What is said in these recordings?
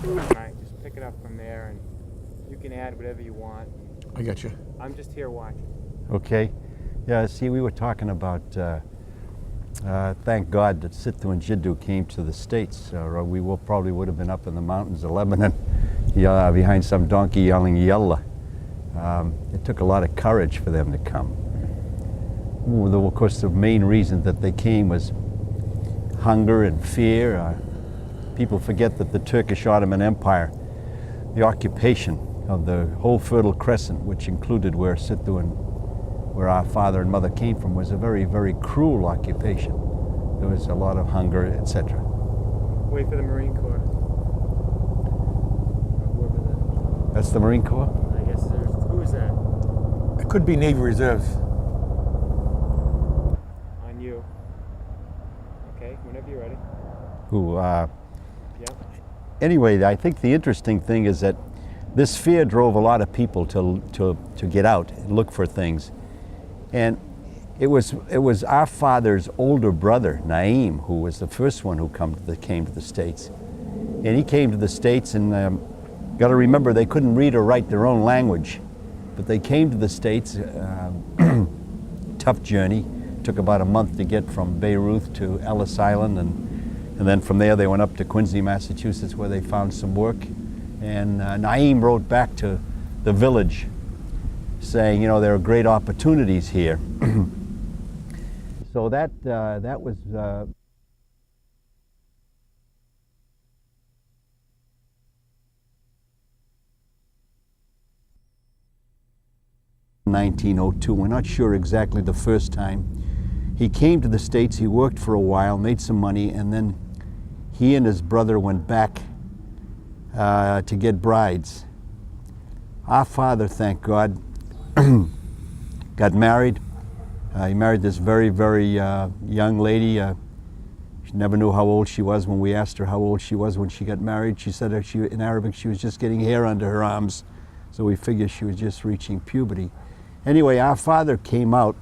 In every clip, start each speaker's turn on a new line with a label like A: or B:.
A: All right, just pick it up from there, and you can add whatever you want.
B: I got you.
A: I'm just here watching.
C: Okay. Yeah, see, we were talking about, thank God that Sithu and Jiddu came to the States, or we probably would have been up in the mountains of Lebanon behind some donkey yelling Yallah. It took a lot of courage for them to come. Well, of course, the main reason that they came was hunger and fear. People forget that the Turkish Ottoman Empire, the occupation of the whole Fertile Crescent, which included where Sithu and where our father and mother came from, was a very, very cruel occupation. There was a lot of hunger, etc.
A: Wait for the Marine Corps. Whoever
C: That's the Marine Corps?
A: I guess there's. Who is that?
B: It could be Navy Reserves.
A: On you. Okay, whenever you're ready.
C: Who,
A: Yep.
C: anyway, I think the interesting thing is that this fear drove a lot of people to get out and look for things. And it was our father's older brother, Naim, who was the first one who came to the States. And he came to the States, and got to remember, they couldn't read or write their own language. But they came to the States, tough journey. Took about a month to get from Beirut to Ellis Island, and then from there they went up to Quincy, Massachusetts, where they found some work. And Naim wrote back to the village saying, you know, there are great opportunities here. So that was 1902. We're not sure exactly the first time. He came to the States, he worked for a while, made some money, and then he and his brother went back to get brides. Our father, thank God, got married. He married this very, very young lady. She never knew how old she was. When we asked her how old she was when she got married, she said that in Arabic she was just getting hair under her arms. So we figured she was just reaching puberty. Anyway, our father came out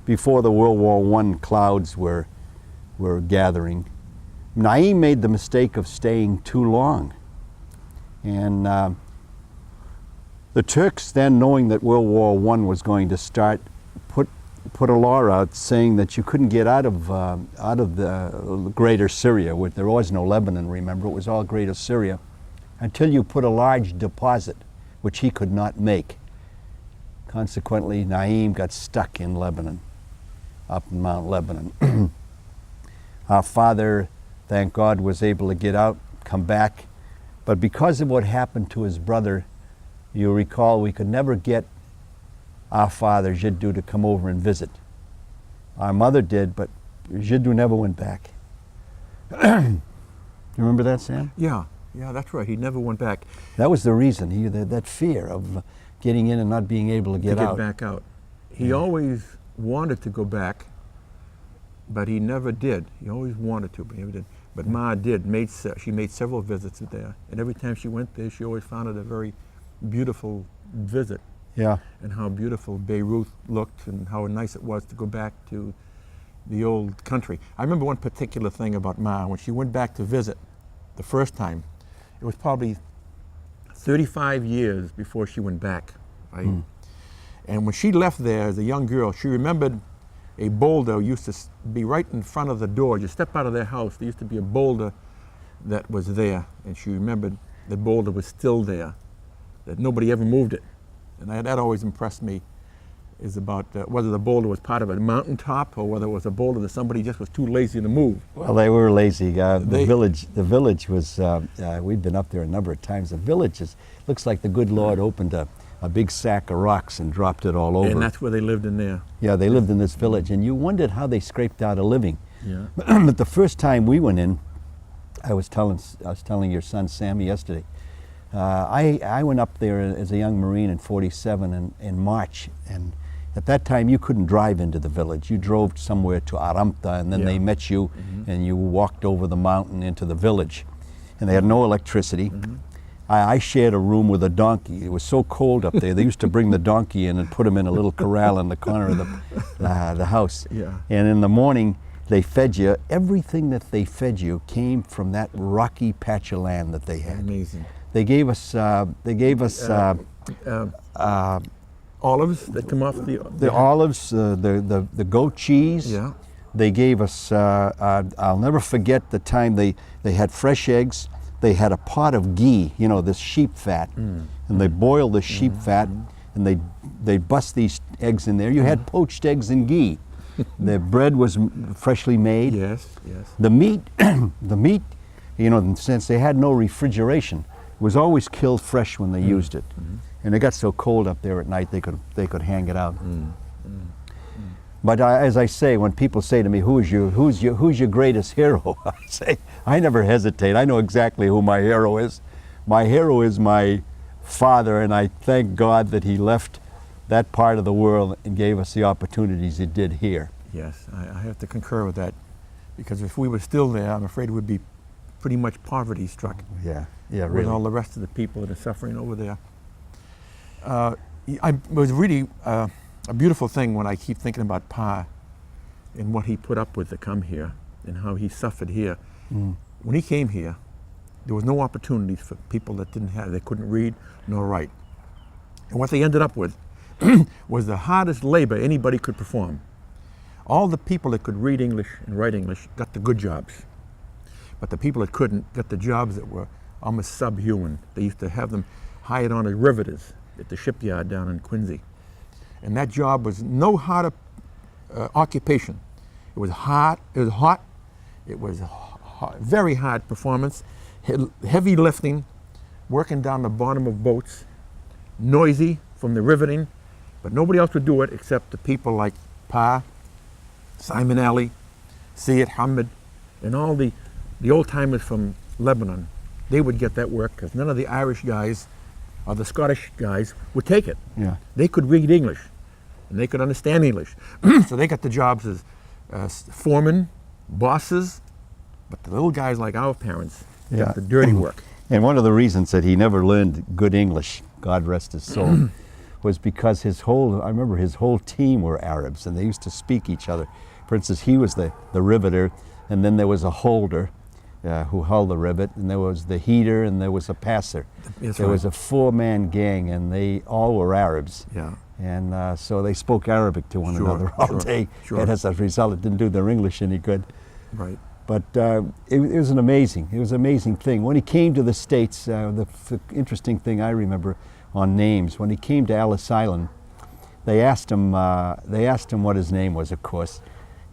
C: before the World War I clouds were gathering. Naim made the mistake of staying too long. And the Turks then, knowing that World War I was going to start, put a law out saying that you couldn't get out of the Greater Syria. There was no Lebanon, remember, it was all Greater Syria, until you put a large deposit, which he could not make. Consequently, Naim got stuck in Lebanon, up in Mount Lebanon. Our father, thank God, was able to get out, come back, but because of what happened to his brother, you recall we could never get our father, Jiddu, to come over and visit. Our mother did, but Jiddu never went back. You remember that, Sam?
B: Yeah, that's right. He never went back.
C: That was the reason, that fear of getting in and not being able to get out.
B: Back out. He always wanted to go back, but he never did. He always wanted to, but he never did. But Ma did. She made several visits there, and every time she went there, she always found it a very beautiful visit.
C: Yeah.
B: And how beautiful Beirut looked, and how nice it was to go back to the old country. I remember one particular thing about Ma. When she went back to visit the first time, it was probably 35 years before she went back. Right? And when she left there as a young girl, she remembered a boulder used to be right in front of the door. You step out of their house, there used to be a boulder that was there, and she remembered the boulder was still there, that nobody ever moved it. And that always impressed me, is about whether the boulder was part of a mountaintop or whether it was a boulder that somebody just was too lazy to move.
C: Well, they were lazy. The village was, we've been up there a number of times. The village looks like the good Lord opened a big sack of rocks and dropped it all over.
B: And that's where they lived in there.
C: Yeah, they lived in this village, and you wondered how they scraped out a living.
B: Yeah.
C: But the first time we went in, I was telling your son Sammy yesterday, I went up there as a young Marine in '47 in March, and at that time you couldn't drive into the village. You drove somewhere to Aramta, and then they met you, and you walked over the mountain into the village. And they had no electricity. I shared a room with a donkey. It was so cold up there. They used to bring the donkey in and put him in a little corral in the corner of the house.
B: Yeah.
C: And in the morning, They fed you. Everything that they fed you came from that rocky patch of land that they had.
B: Amazing.
C: They gave us.
B: Olives that come off
C: The olives, the goat cheese.
B: Yeah.
C: They gave us. I'll never forget the time they had fresh eggs. They had a pot of ghee, you know, this sheep fat, and they boiled the sheep fat, and they bust these eggs in there. You had poached eggs and ghee. The bread was freshly made.
B: Yes, yes.
C: The meat, you know, since they had no refrigeration, was always killed fresh when they used it. And it got so cold up there at night they could hang it out. But as I say, when people say to me, who's your greatest hero? I say, I never hesitate. I know exactly who my hero is. My hero is my father, and I thank God that he left that part of the world and gave us the opportunities he did here.
B: Yes, I have to concur with that, because if we were still there, I'm afraid we'd be pretty much poverty struck.
C: Yeah,
B: With
C: really.
B: all the rest of the people that are suffering over there. It was really a beautiful thing when I keep thinking about Pa and what he put up with to come here and how he suffered here. When he came here, there was no opportunities for people that they couldn't read nor write. And what they ended up with was the hardest labor anybody could perform. All the people that could read English and write English got the good jobs. But the people that couldn't got the jobs that were almost subhuman. They used to have them hired on as riveters at the shipyard down in Quincy. And that job was no harder occupation. It was hot, it was very hard performance, heavy lifting, working down the bottom of boats, noisy from the riveting, but nobody else would do it except the people like Pa, Simon Ali, Syed Hamid, and all the old-timers from Lebanon. They would get that work because none of the Irish guys or the Scottish guys would take it.
C: Yeah.
B: They could read English and they could understand English. So they got the jobs as foremen, bosses, but the little guys like our parents got the dirty work.
C: And one of the reasons that he never learned good English, God rest his soul, was because I remember his whole team were Arabs and they used to speak each other. For instance, he was the riveter, and then there was a holder who held the rivet, and there was the heater, and there was a passer. There was a four-man gang, and they all were Arabs.
B: Yeah.
C: And so they spoke Arabic to one another all day. And as a result, it didn't do their English any good.
B: Right.
C: But it was an amazing thing. When he came to the States, the interesting thing I remember on names, when he came to Ellis Island, they asked him what his name was, of course,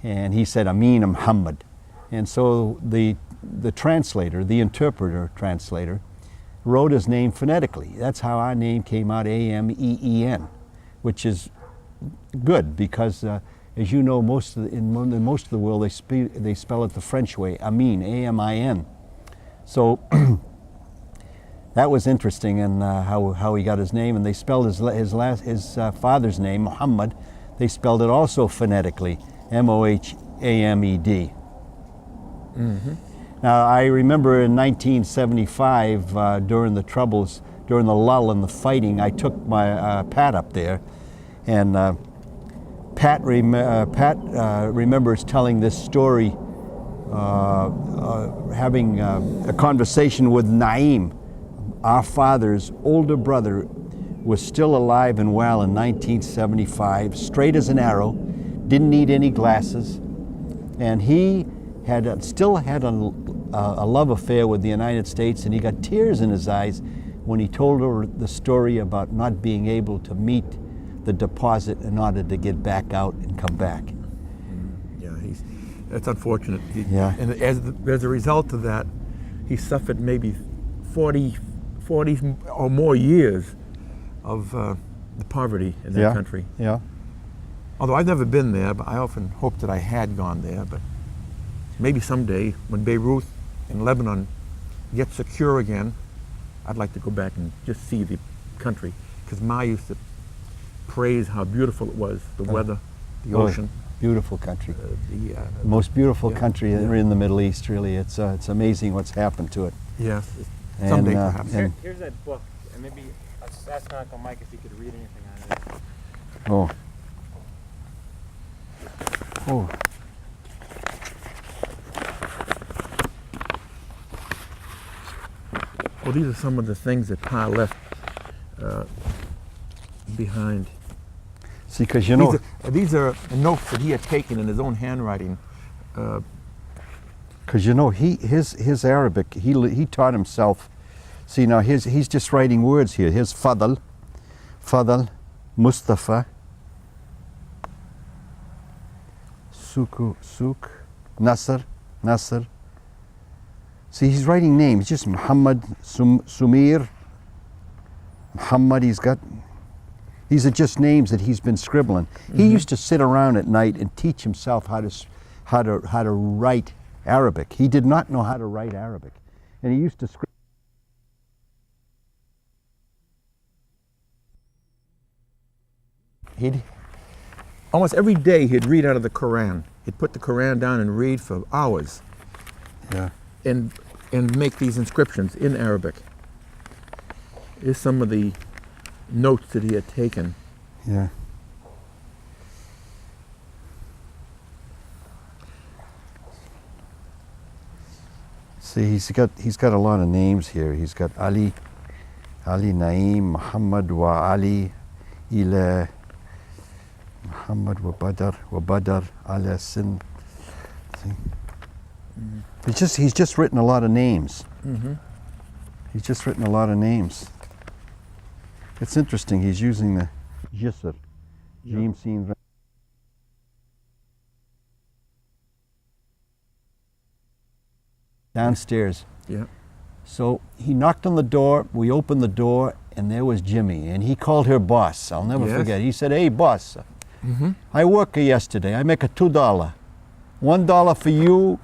C: and he said Amin Muhammad. And so the translator, the interpreter translator, wrote his name phonetically. That's how our name came out, A-M-E-E-N, which is good because, as you know, in most of the world they spell it the French way, Amin, A-M-I-N. So that was interesting, and how he got his name, and they spelled his father's name, Muhammad. They spelled it also phonetically, M-O-H-A-M-E-D. Now, I remember in 1975, during the Troubles, during the lull in the fighting, I took my Pat up there, and Pat remembers telling this story, having a conversation with Naim, our father's older brother, was still alive and well in 1975, straight as an arrow, didn't need any glasses, and he still had a love affair with the United States, and he got tears in his eyes when he told her the story about not being able to meet the deposit in order to get back out and come back.
B: Yeah, that's unfortunate.
C: Yeah.
B: And as a result of that, he suffered maybe 40 or more years of the poverty in that country.
C: Yeah.
B: Although I've never been there, but I often hoped that I had gone there. But maybe someday, when Beirut and Lebanon get secure again, I'd like to go back and just see the country. Because Ma used to praise how beautiful it was, the weather, the ocean.
C: Beautiful country.
B: The
C: most beautiful country in the Middle East, really. It's amazing what's happened to it.
B: Yes, someday perhaps.
A: Here's that book, and maybe let's ask Uncle Mike if he could read anything on it.
C: Oh. Oh.
B: Well, these are some of the things that Pa left behind.
C: See, because you know,
B: These are notes that he had taken in his own handwriting.
C: because you know, his Arabic, he taught himself. See, now he's just writing words here. Here's Fadl, Mustafa, Suk, Nasr. See, he's writing names. Just Muhammad, Sumir, Muhammad. These are just names that he's been scribbling. He used to sit around at night and teach himself how to write Arabic. He did not know how to write Arabic, and he used to scribble.
B: Almost every day he'd read out of the Quran. He'd put the Quran down and read for hours.
C: Yeah.
B: And make these inscriptions in Arabic. Here's some of the notes that he had taken.
C: Yeah. See, he's got a lot of names here. He's got Ali Naim, Muhammad wa Ali, ila Muhammad wa Badr, ala Sin. See? He's just written a lot of names. He's just written a lot of names. It's interesting. He's using the Jisr, Jim Sin. Downstairs.
B: Yeah.
C: So he knocked on the door. We opened the door, and there was Jimmy, and he called her boss. I'll never
B: Yes.
C: forget. He said, "Hey, boss, I work here yesterday. I make a $2, $1 for you,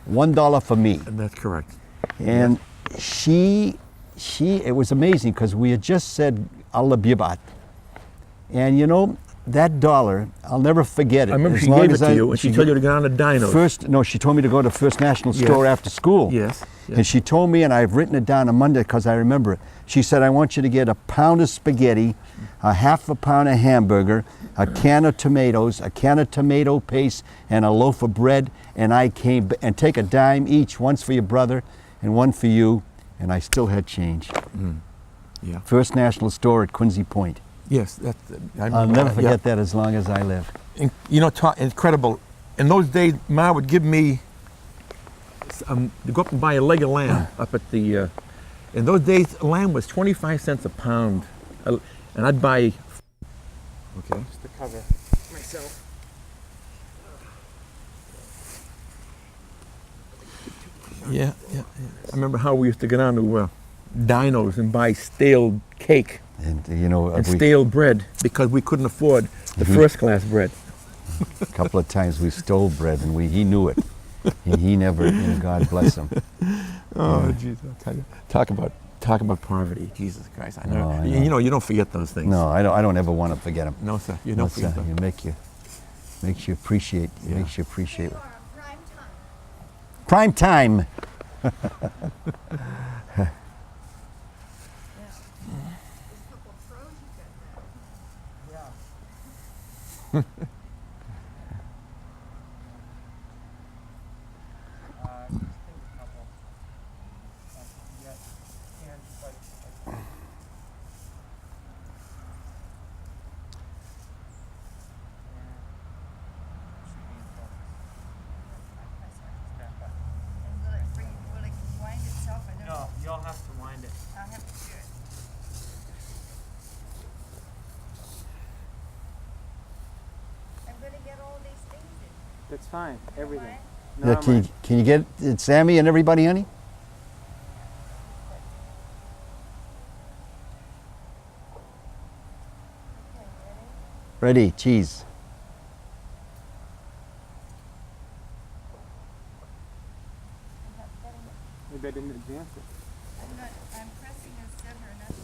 C: $1 for me."
B: And that's correct.
C: And it was amazing because we had just said Allah bibat, and you know that dollar, I'll never forget it.
B: I remember
C: As
B: she
C: long
B: gave it
C: as
B: to you, and she told you to get on the dynos.
C: No, she told me to go to First National
B: Yes.
C: Store after school.
B: Yes. Yes.
C: And she told me, and I've written it down on Monday because I remember it. She said, "I want you to get a pound of spaghetti, a half a pound of hamburger, a can of tomatoes, a can of tomato paste, and a loaf of bread." And and take a dime each, once for your brother and one for you. And I still had change.
B: Yeah.
C: First National Store at Quincy Point.
B: Yes.
C: I'll never forget that as long as I live.
B: You know, incredible. In those days, Ma would give me to go up and buy a leg of lamb up at the. In those days, lamb was 25 cents a pound, and I'd buy. Okay.
A: Just to cover myself.
B: Yeah. I remember how we used to go down to Dinos and buy stale cake
C: And you know,
B: and stale bread because we couldn't afford the first class bread.
C: a couple of times we stole bread, and he knew it. And he never, God bless him.
B: Oh, Jesus! Talk about poverty. Jesus Christ! I know.
C: Oh, I know.
B: You know, you don't forget those things.
C: No, I don't ever want to forget him.
B: No, sir. You
C: No,
B: don't
C: sir.
B: forget them.
C: You makes you appreciate.
B: Yeah.
C: Makes you appreciate.
D: You are prime time.
C: Prime time.
D: Yeah. There's a couple of pros you got there.
A: Yeah. I think a couple. Yet, and like
D: And will it wind itself? I don't
A: no,
D: know.
A: you'll have to wind it.
D: I'll have to do it. I'm gonna get all these things in.
A: It's fine. Everything.
D: Fine?
A: No,
C: Yeah, can you get it, Sammy and everybody, honey?
D: Okay, ready?
C: Ready? Cheese.
A: maybe I didn't advance it.
D: I'm pressing a 7 or nothing.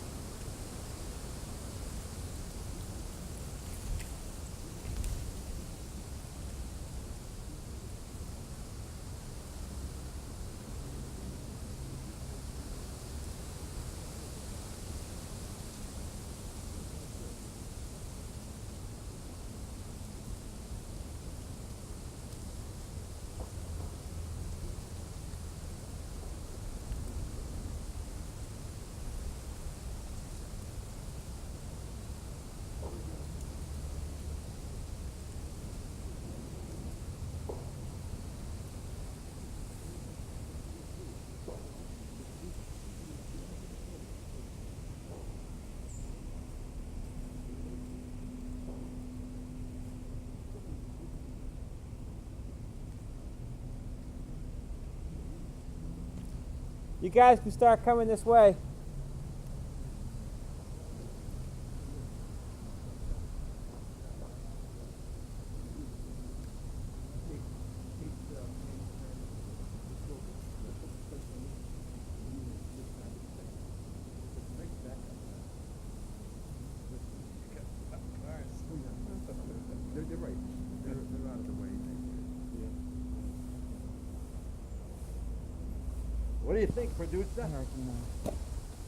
A: You guys can start coming this way.
B: They're right. They're out of the way.
C: What do you think, producer?